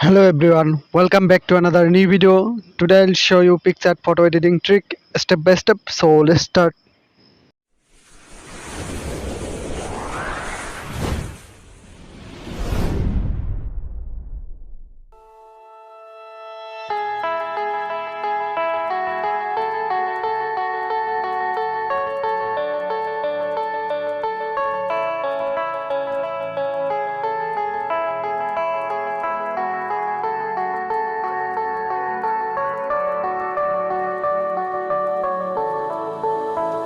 Hello everyone, welcome back to another new video. Today I'll show you PicsArt photo editing trick step by step. So let's start.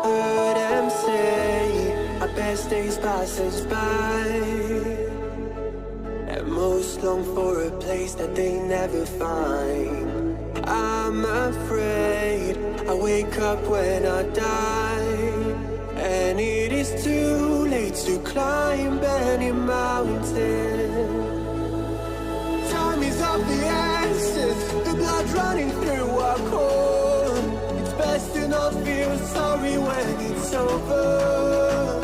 Heard them say our best days pass us by, and most long for a place that they never find. I'm afraid I wake up when I die, and it is too late to climb any mountain. Time is of the essence, the blood running through our core. It's best to not feel sorry when it's over.